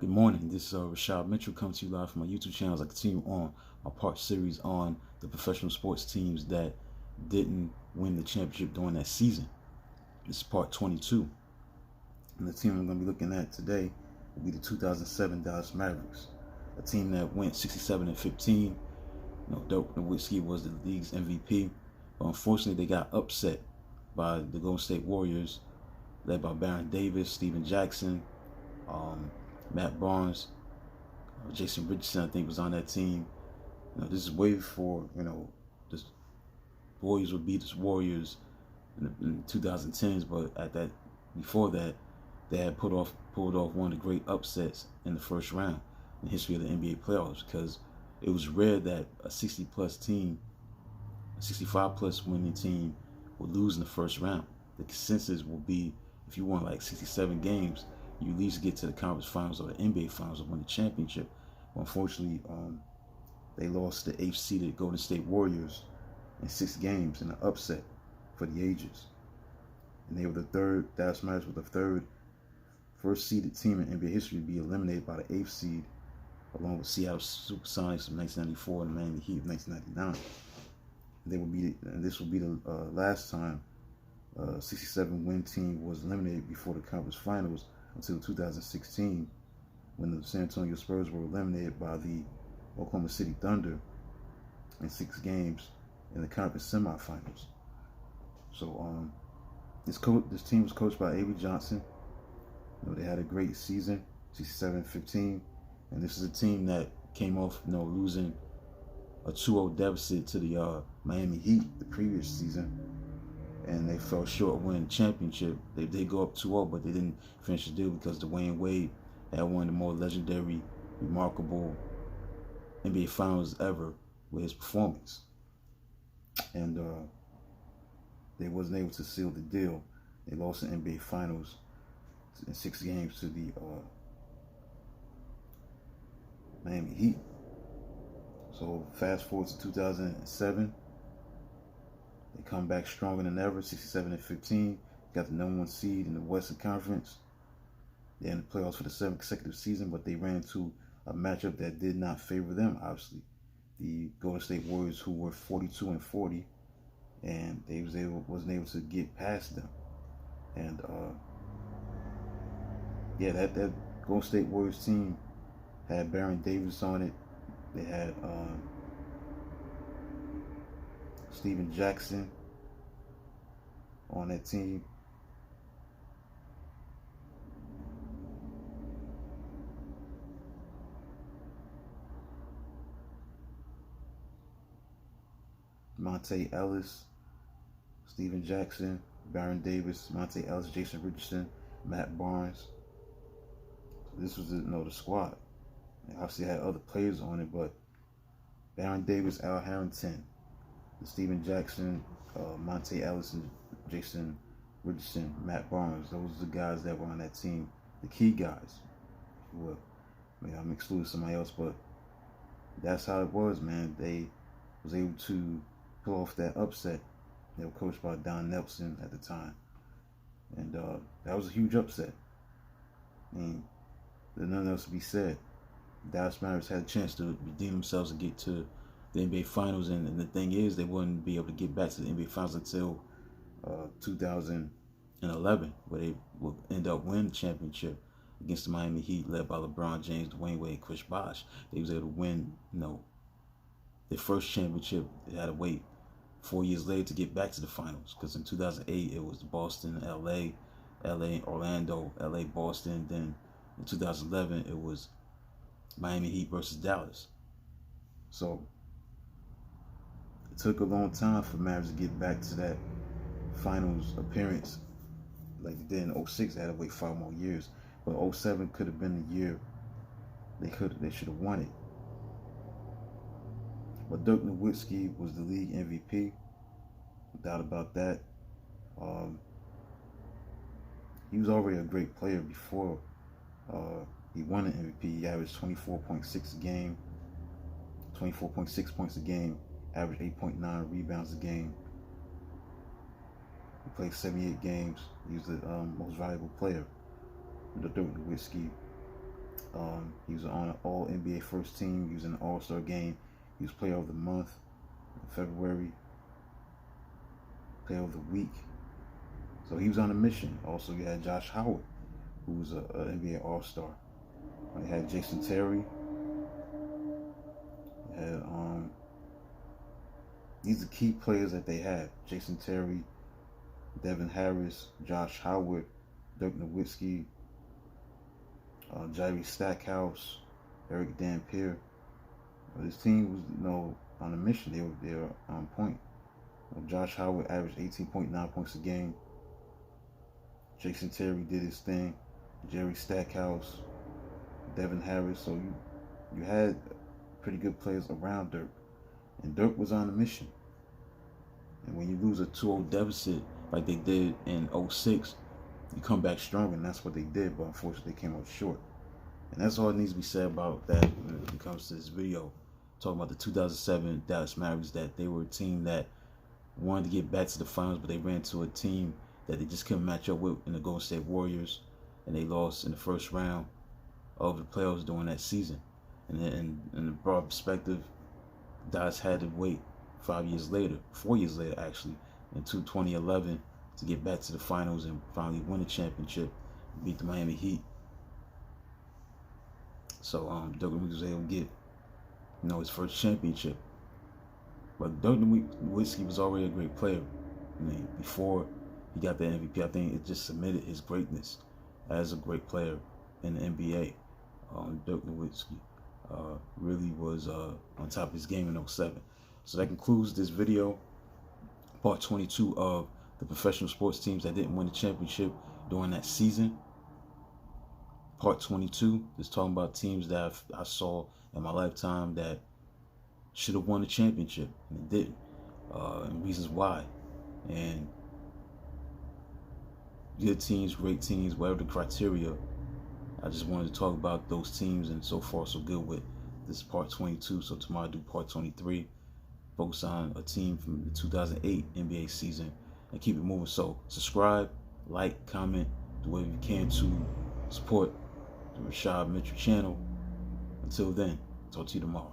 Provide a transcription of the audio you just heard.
Good morning. This is Rashad Mitchell coming to you live from my YouTube channel as I continue on my part series on the professional sports teams that didn't win the championship during that season. This is part 22. And the team I'm going to be looking at today will be the 2007 Dallas Mavericks, a team that went 67-15. Dirk Nowitzki was the league's MVP, but unfortunately they got upset by the Golden State Warriors, led by Baron Davis, Steven Jackson, Matt Barnes, Jason Richardson, I think, was on that team. This is way before, the Warriors would beat the Warriors in the 2010s, but before that, they had pulled off one of the great upsets in the first round in the history of the NBA playoffs, because it was rare that a 60-plus team, a 65-plus winning team, would lose in the first round. The consensus will be, if you won like 67 games, you at least get to the conference finals or the NBA finals or win the championship. Well, unfortunately, they lost the 8th seeded Golden State Warriors in 6 games in an upset for the ages. And they were Dallas Mavericks were the first seeded team in NBA history to be eliminated by the 8th seed, along with Seattle Supersonics of 1994 and Miami Heat of 1999. This will be the last time a 67-win team was eliminated before the conference finals, until 2016, when the San Antonio Spurs were eliminated by the Oklahoma City Thunder in 6 games in the conference semifinals. So this team was coached by Avery Johnson. They had a great season, 67-15, and this is a team that came off losing a 2-0 deficit to the Miami Heat the previous season, and they fell short of winning the championship. They did go up 2-0, but they didn't finish the deal because Dwayne Wade had one of the more legendary, remarkable NBA Finals ever with his performance. And they wasn't able to seal the deal. They lost the NBA Finals in 6 games to the Miami Heat. So fast forward to 2007. They come back stronger than ever, 67-15. Got the #1 seed in the Western Conference. They ended the playoffs for the 7th consecutive season, but they ran into a matchup that did not favor them, obviously. The Golden State Warriors, who were 42-40, and they wasn't able to get past them. And that Golden State Warriors team had Baron Davis on it. They had Steven Jackson on that team. Monte Ellis, Steven Jackson, Baron Davis, Monte Ellis, Jason Richardson, Matt Barnes. So this was the squad. They obviously had other players on it, but Baron Davis, Al Harrington, Steven Jackson, Monte Ellis, and Jason Richardson, Matt Barnes. Those are the guys that were on that team, the key guys. Well, I'm excluding somebody else, but that's how it was, man. They was able to pull off that upset. They were coached by Don Nelson at the time, and that was a huge upset. I mean, there's nothing else to be said. Dallas Mavericks had a chance to redeem themselves and get to the NBA Finals, and the thing is, they wouldn't be able to get back to the NBA Finals until 2011, where they would end up winning the championship against the Miami Heat, led by LeBron James, Dwayne Wade, and Chris Bosh. They was able to win, their first championship. They had to wait 4 years later to get back to the finals, because in 2008 it was Boston, LA, Orlando, LA, Boston. Then in 2011 it was Miami Heat versus Dallas. So it took a long time for Mavericks to get back to that finals appearance like they did in 06. They had to wait 5 more years. But 07 could have been the year they should have won it. But Dirk Nowitzki was the league MVP, no doubt about that. He was already a great player before he won the MVP. He averaged 24.6 a game, 24.6 points a game, averaged 8.9 rebounds a game. He played 78 games. He was the most valuable player, the Dirk Nowitzki. He was on an All NBA first team. He was in the All-Star game. He was Player of the Month in February. Player of the Week. So he was on a mission. Also, you had Josh Howard, who was an NBA All-Star. You had Jason Terry. You had these are key players that they had: Jason Terry, Devin Harris, Josh Howard, Dirk Nowitzki, Jerry Stackhouse, Eric Dampier. This team was, on a mission. They were on point. Josh Howard averaged 18.9 points a game. Jason Terry did his thing. Jerry Stackhouse, Devin Harris. So you had pretty good players around Dirk, and Dirk was on a mission. And when you lose a 2-0 deficit like they did in 06, you come back strong, and that's what they did. But unfortunately, they came up short. And that's all that needs to be said about that when it comes to this video. Talking about the 2007 Dallas Mavericks, that they were a team that wanted to get back to the finals, but they ran into a team that they just couldn't match up with in the Golden State Warriors, and they lost in the first round of the playoffs during that season. And then in the broad perspective, Dallas had to wait 4 years later actually, in 2011 to get back to the finals and finally win the championship, beat the Miami Heat. So Dirk Nowitzki was able to get his first championship. But Dirk Nowitzki was already a great player. Before he got the MVP, I think it just cemented his greatness as a great player in the NBA. Dirk Nowitzki really was on top of his game in 07. So that concludes this video, part 22 of the professional sports teams that didn't win the championship during that season. Part 22 is talking about teams that I saw in my lifetime that should have won the championship and it didn't, and reasons why. And good teams, great teams, whatever the criteria, I just wanted to talk about those teams, and so far so good with this part 22. So tomorrow I'll do part 23, focus on a team from the 2008 NBA season, and keep it moving. So subscribe, like, comment, do whatever you can to support the Rashad Mitchell channel. Until then, talk to you tomorrow.